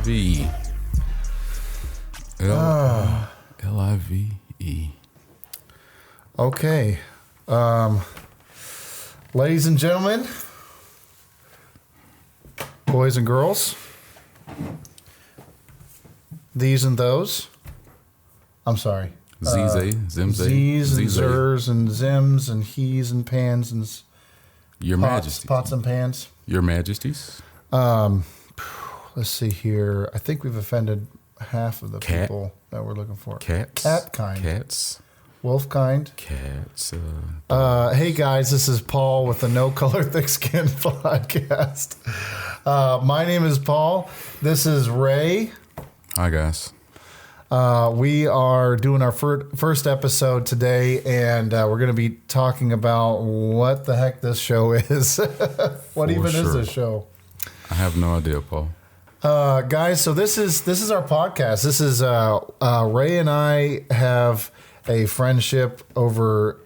L-I-V-E. L-I-V-E. Okay. Ladies and gentlemen, boys and girls, these and those. I'm sorry. Z's, Zims, Z's and Zers and Zims and he's and pans and Your Majesty. Pots and pans. Your Majesties. Let's see here. I think we've offended half of the people that we're looking for. Cats. Cat kind. Cats. Wolf kind. Cats. Hey guys, this is Paul with the No Color Thick Skin podcast. My name is Paul. This is Ray. Hi, guys. We are doing our first episode today, and we're going to be talking about what the heck this show is. What For even is sure. this show? I have no idea, Paul. Guys, so this is our podcast. This is Ray and I have had a friendship over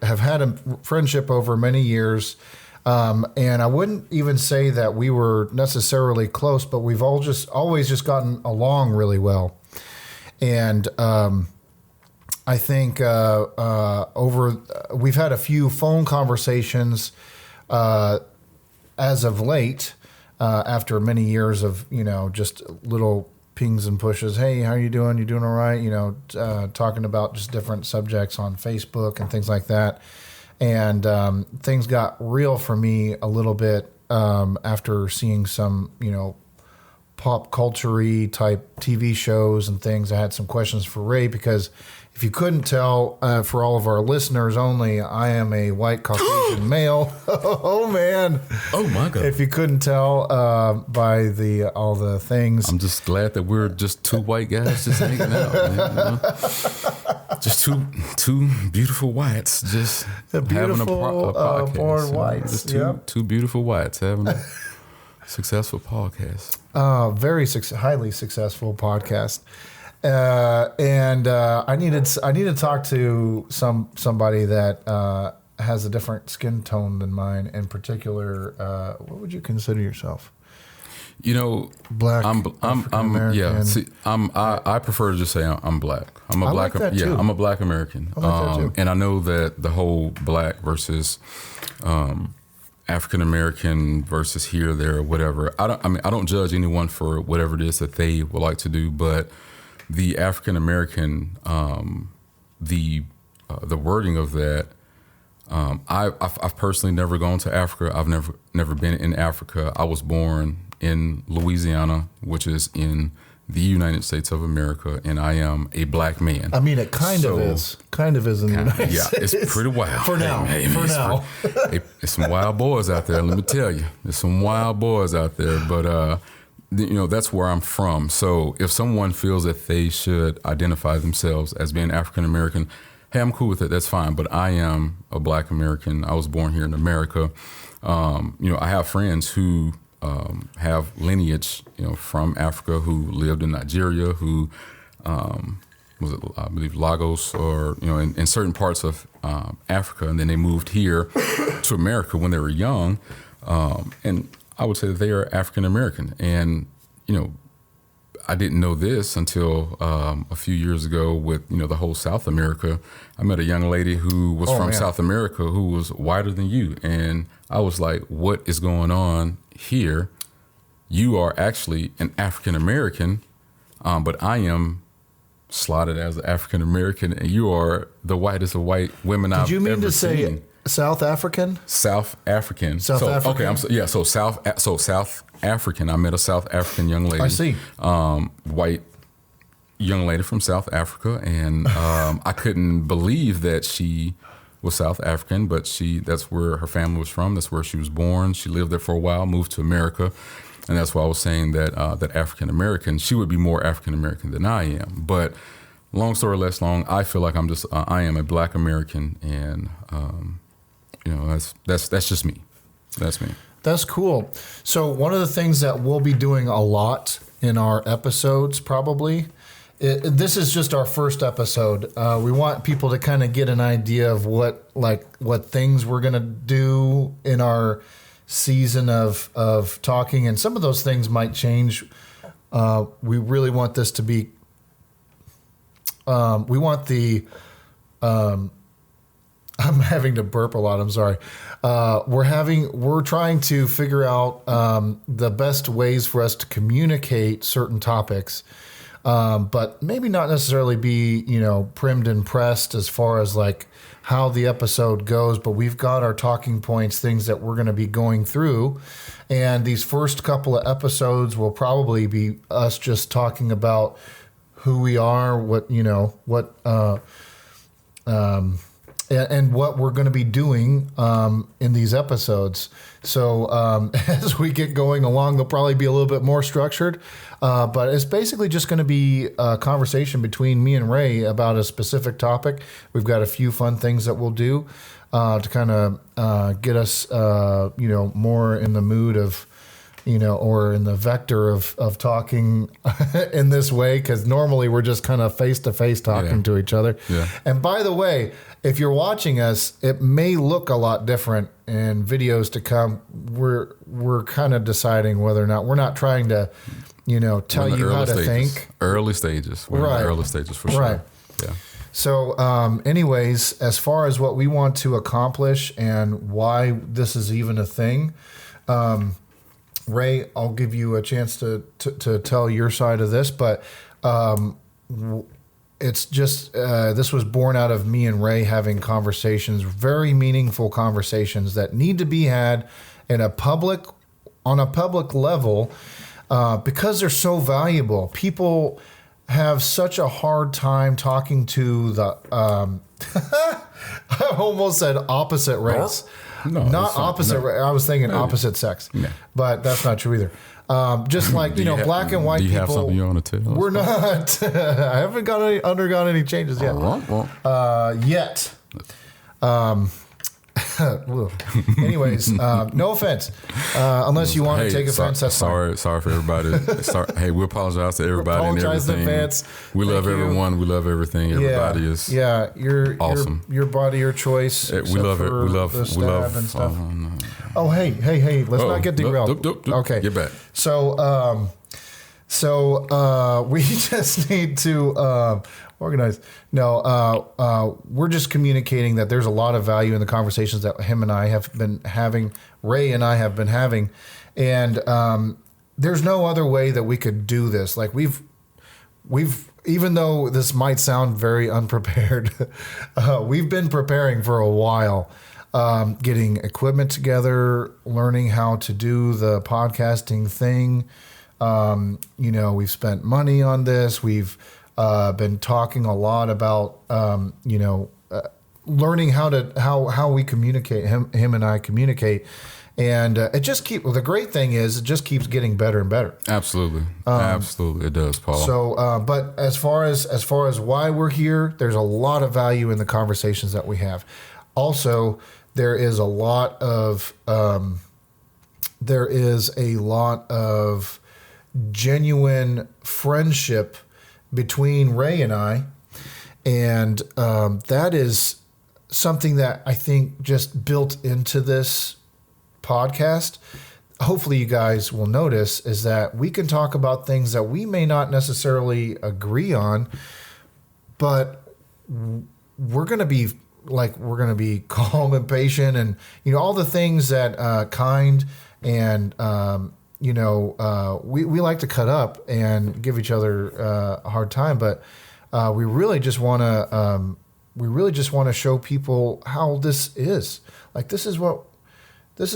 many years. And I wouldn't even say that we were necessarily close, but we've always just gotten along really well. And I think we've had a few phone conversations as of late, after many years of, just little pings and pushes. Hey, how you doing? You doing all right? Talking about just different subjects on Facebook and things like that. And things got real for me a little bit after seeing some, pop culture-y type TV shows and things. I had some questions for Ray because if you couldn't tell, for all of our listeners only, I am a white Caucasian male. Oh, man. Oh, my God. If you couldn't tell by all the things. I'm just glad that we're just two white guys just hanging out, man. Just two beautiful whites just having a podcast. Born whites. Just Yep. two beautiful whites having a successful podcast. Very highly successful podcast. And I need to talk to somebody that has a different skin tone than mine. In particular, what would you consider yourself? I Black. prefer to just say I'm black. I'm a black. Like that too. I'm a black American. I like that too. And I know that the whole black versus African American versus here, there, whatever. I don't judge anyone for whatever it is that they would like to do, but the African American, the wording of that. I've personally never gone to Africa. I've never been in Africa. I was born in Louisiana, which is in the United States of America, and I am a black man. I mean, it kind of is in the United States. Yeah, it's pretty wild. For now. It's some wild boys out there, let me tell you. There's some wild boys out there, but that's where I'm from. So if someone feels that they should identify themselves as being African American, hey, I'm cool with it. That's fine. But I am a black American. I was born here in America. I have friends who have lineage, from Africa, who lived in Nigeria, who was it, I believe, Lagos, or in certain parts of Africa, and then they moved here to America when they were young, and I would say that they are African American. And I didn't know this until a few years ago with the whole South America. I met a young lady who was from South America who was whiter than you, and I was like, "What is going on here? You are actually an African American, but I am slotted as an African American, and you are the whitest of white women I've ever seen." Did you mean to say South African? South African. South African. Okay, so South African. I met a South African young lady. I see. White young lady from South Africa, and I couldn't believe that she was South African, but that's where her family was from. That's where she was born. She lived there for a while, moved to America, and that's why I was saying that that African American, she would be more African American than I am. But long story less long, I feel like I am a black American, and that's just me. That's me. That's cool. So one of the things that we'll be doing a lot in our episodes, probably, this is just our first episode. We want people to kind of get an idea of what things we're gonna do in our season of talking, and some of those things might change We really want this to be. We want the. I'm having to burp a lot. I'm sorry. We're trying to figure out the best ways for us to communicate certain topics, but maybe not necessarily be, primmed and pressed as far as like how the episode goes. But we've got our talking points, things that we're going to be going through, and these first couple of episodes will probably be us just talking about who we are, and what we're going to be doing in these episodes. So as we get going along, they'll probably be a little bit more structured. But it's basically just going to be a conversation between me and Ray about a specific topic. We've got a few fun things that we'll do to kind of get us, more in the mood of, or in the vector of talking in this way, because normally we're just kind of face-to-face talking to each other. Yeah. And by the way, if you're watching us, it may look a lot different in videos to come. We're kind of deciding whether or not, we're not trying to, tell you how to think. Early stages. We're in the early stages for sure. Right. Yeah. So anyways, as far as what we want to accomplish and why this is even a thing, Ray, I'll give you a chance to tell your side of this, but it's just this was born out of me and Ray having conversations, very meaningful conversations that need to be had on a public level because they're so valuable. People have such a hard time talking to the I almost said opposite race. No, not opposite. No. I was thinking opposite sex, but that's not true either. Just like black and white people. Do you have something you want to tell? We're not. I haven't undergone any changes yet. Yet. Anyways, no offense. Unless you want to take offense, that's sorry for everybody. Hey, we apologize to everybody and everything. In advance. We love everyone. We love everything. Everybody is you're awesome. Your body, your choice. We love it. We love and stuff. Oh, hey, let's not get derailed. Okay, get back. So we just need to organize. No, we're just communicating that there's a lot of value in the conversations that him and I have been having, Ray and I have been having, and there's no other way that we could do this. Like we've even though this might sound very unprepared, we've been preparing for a while. Getting equipment together, learning how to do the podcasting thing. We've spent money on this. We've been talking a lot about, learning how we communicate, him and I communicate. And the great thing is it just keeps getting better and better. Absolutely. Absolutely. It does, Paul. So, but as far as why we're here, there's a lot of value in the conversations that we have. Also, there is a lot of genuine friendship between Ray and I, and that is something that I think just built into this podcast. Hopefully you guys will notice is that we can talk about things that we may not necessarily agree on, but we're going to be calm and patient, and all the things that kind and we like to cut up and give each other a hard time, but we really just want to show people how this is. Like this is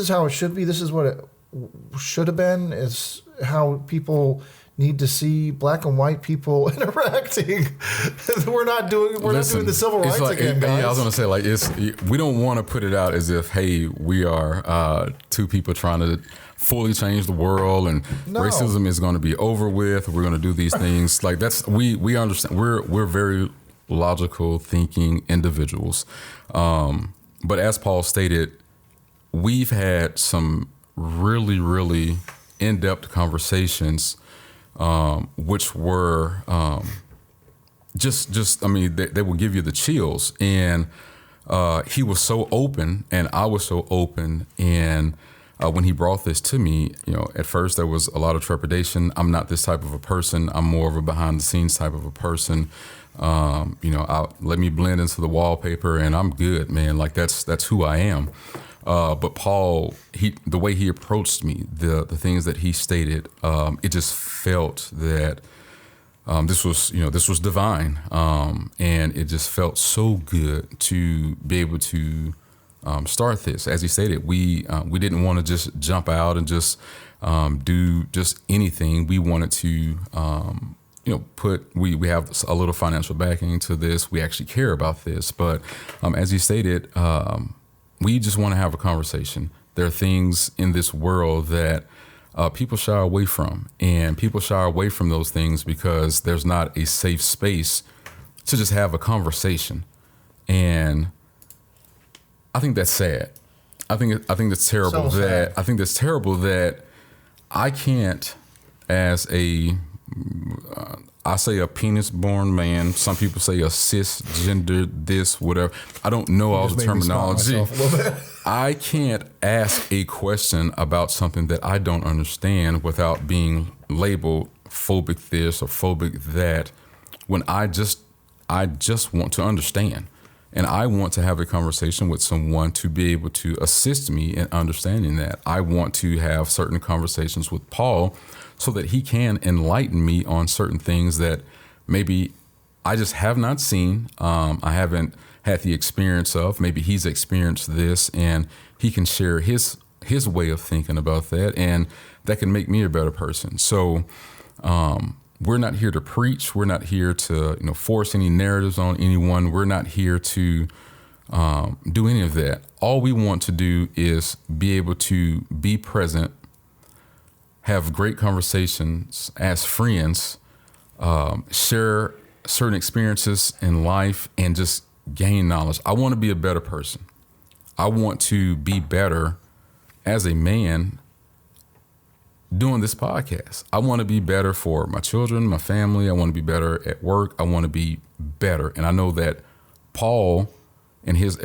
how it should be. This is what it should have been. Is how people need to see black and white people interacting. We're not doing the civil rights again, guys. Yeah, I was going to say we don't want to put it out as if, hey, we are two people trying to fully change the world and racism is going to be over with. We're going to do these things like that's we understand. We're very logical thinking individuals, but as Paul stated, we've had some really, really in-depth conversations. Which were they will give you the chills. And he was so open, and I was so open, and when he brought this to me, at first there was a lot of trepidation. I'm not this type of a person. I'm more of a behind the scenes type of a person. Let me blend into the wallpaper and I'm good, man. Like that's who I am. But Paul, the way he approached me, the things that he stated, it just felt that this was divine, and it just felt so good to be able to start this. As he stated, we didn't want to just jump out and just do just anything. We wanted to we have a little financial backing to this. We actually care about this, but as he stated, we just want to have a conversation. There are things in this world that people shy away from, and people shy away from those things because there's not a safe space to just have a conversation. And I think that's sad. I think that's terrible. I think that's terrible that I can't, as I say a penis-born man. Some people say a cisgender, this, whatever. I don't know all the terminology. I can't ask a question about something that I don't understand without being labeled phobic this or phobic that, when I just want to understand. And I want to have a conversation with someone to be able to assist me in understanding that. I want to have certain conversations with Paul so that he can enlighten me on certain things that maybe I just have not seen. I haven't had the experience of. Maybe he's experienced this and he can share his way of thinking about that, and that can make me a better person. So we're not here to preach. We're not here to force any narratives on anyone. We're not here to do any of that. All we want to do is be able to be present, have great conversations as friends, share certain experiences in life, and just gain knowledge. I want to be a better person. I want to be better as a man doing this podcast. I want to be better for my children, my family. I want to be better at work. I want to be better. And I know that Paul and his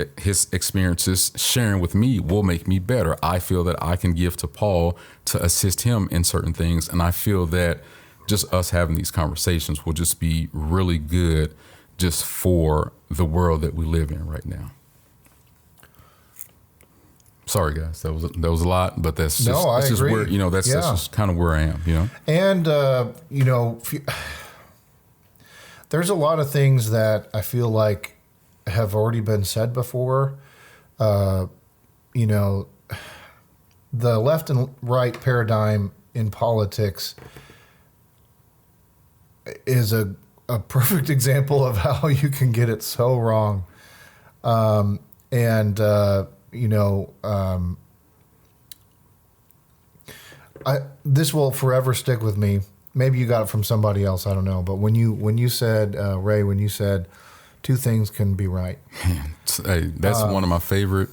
experiences sharing with me will make me better. I feel that I can give to Paul to assist him in certain things. And I feel that just us having these conversations will just be really good just for the world that we live in right now. Sorry, guys, that was a lot, but that's just where that's just kind of where I am, And there's a lot of things that I feel like have already been said before. The left and right paradigm in politics is a perfect example of how you can get it so wrong. This will forever stick with me. Maybe you got it from somebody else, I don't know. But when you said, Ray, when you said two things can be right. Hey, that's one of my favorite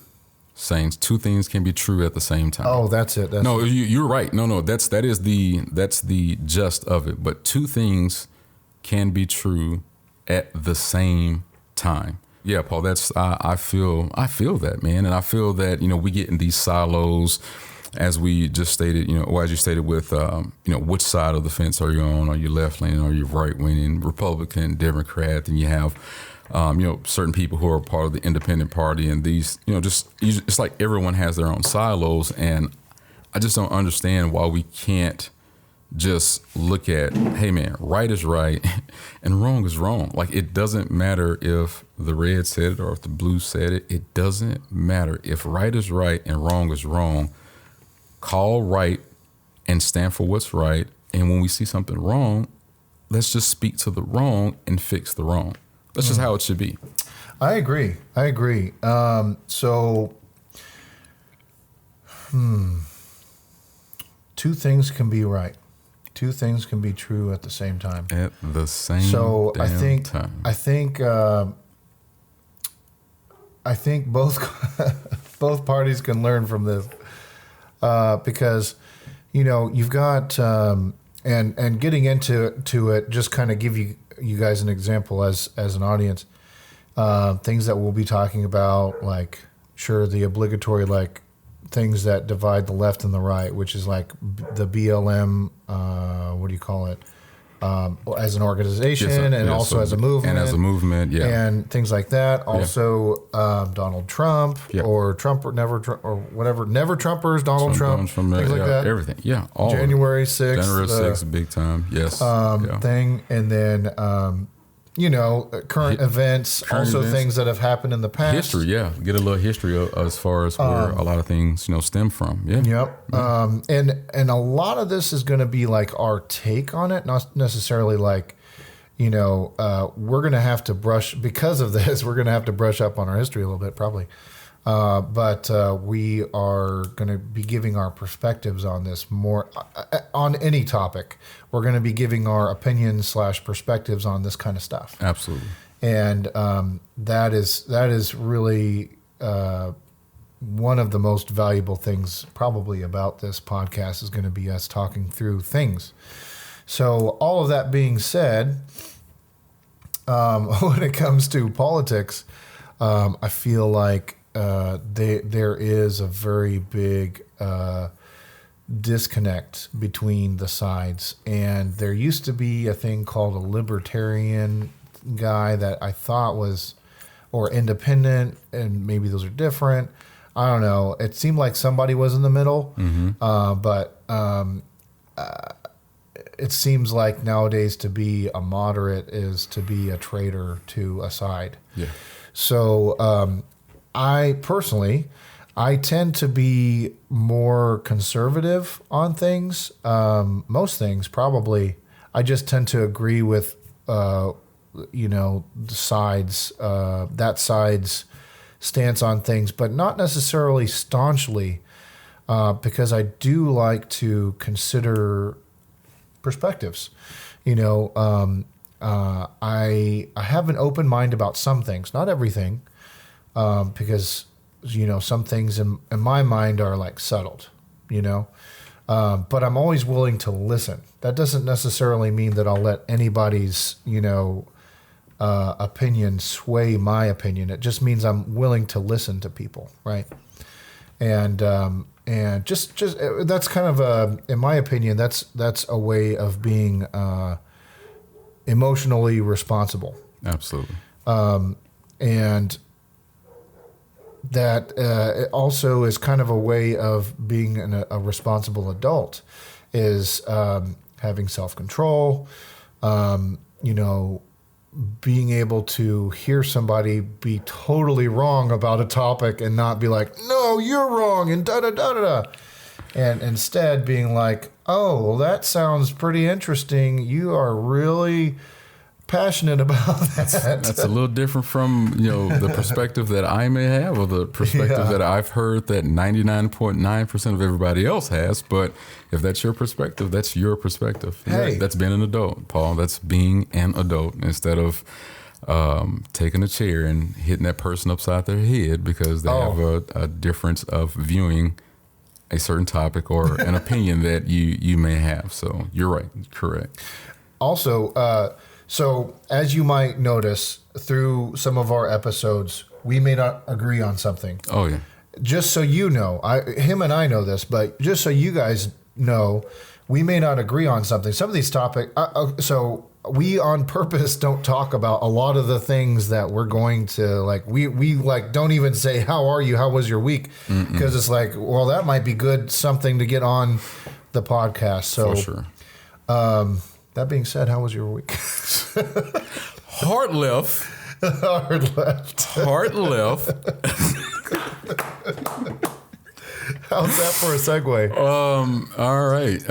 sayings. Two things can be true at the same time. Oh, that's it. You're right. No, that's the gist of it. But two things can be true at the same time. Yeah, Paul, I feel that, man. And I feel that, we get in these silos, as we just stated, or as you stated with, which side of the fence are you on? Are you left leaning? Are you right leaning? Republican, Democrat? And you have, certain people who are part of the independent party, and these, it's like everyone has their own silos. And I just don't understand why we can't just look at, hey man, right is right and wrong is wrong. Like, it doesn't matter if the red said it or if the blue said it. It doesn't matter. If right is right and wrong is wrong, call right and stand for what's right. And when we see something wrong, let's just speak to the wrong and fix the wrong. That's just how it should be. I agree. Two things can be right. Two things can be true at the same time. At the same time. I think both parties can learn from this, because you've got and getting into it, just kind of give you guys an example as an audience, things that we'll be talking about, like the obligatory things that divide the left and the right, which is like the BLM. What do you call it? As an organization, Yes, sir. and Yes, also so- as a movement, and as a movement, yeah. and things like that. Also, Donald Trump, Yeah. or Trump or never Trump or whatever, never Trumpers, Donald Trump, from things like yeah, that. everything, yeah, all of it. January 6th, January 6th, big time, yes, yeah. thing, and then current events, also events. things that have happened in the past. History, yeah, get a little history as far as where a lot of things stem from, yeah. Yep. And a lot of this is going to be like our take on it, not necessarily like, we're going to have to brush, because of this, we're going to have to brush up on our history a little bit, probably. But we are going to be giving our perspectives on this more on any topic. We're going to be giving our opinions / perspectives on this kind of stuff. Absolutely. And that is really one of the most valuable things probably about this podcast is going to be us talking through things. So all of that being said, when it comes to politics, I feel like there is a very big disconnect between the sides. And there used to be a thing called a libertarian guy that I thought was, or independent, and maybe those are different. I don't know. It seemed like somebody was in the middle, but it seems like nowadays to be a moderate is to be a traitor to a side. Yeah. So I personally, I tend to be more conservative on things. Most things, probably. I just tend to agree with, the sides, that side's stance on things, but not necessarily staunchly, because I do like to consider perspectives. I have an open mind about some things, not everything, because some things in my mind are like settled, but I'm always willing to listen. That doesn't necessarily mean that I'll let anybody's opinion sway my opinion. It just means I'm willing to listen to people, right? And just that's kind of in my opinion, that's a way of being emotionally responsible. Absolutely. And that it also is kind of a way of being a responsible adult, is having self-control, being able to hear somebody be totally wrong about a topic and not be like, no, you're wrong, and da-da-da-da-da. And instead being like, oh, well, that sounds pretty interesting. You are really passionate about that. That's a little different from the perspective that I may have, or the perspective that I've heard that 99.9% of everybody else has. But if that's your perspective, that's your perspective. Hey. That's being an adult, Paul. That's being an adult, instead of taking a chair and hitting that person upside their head because they have a difference of viewing a certain topic or an opinion that you may have. So you're right. Correct. Also, so as you might notice through some of our episodes, we may not agree on something. Oh, yeah. Just so you know, him and I know this, but just so you guys know, we may not agree on something. Some of these topics, so we on purpose don't talk about a lot of the things that we're going to we don't even say, how are you? How was your week? Because it's like, well, that might be good, something to get on the podcast. So, for sure. That being said, how was your week? Heart left. Hard left. Heart left. How's that for a segue? All right.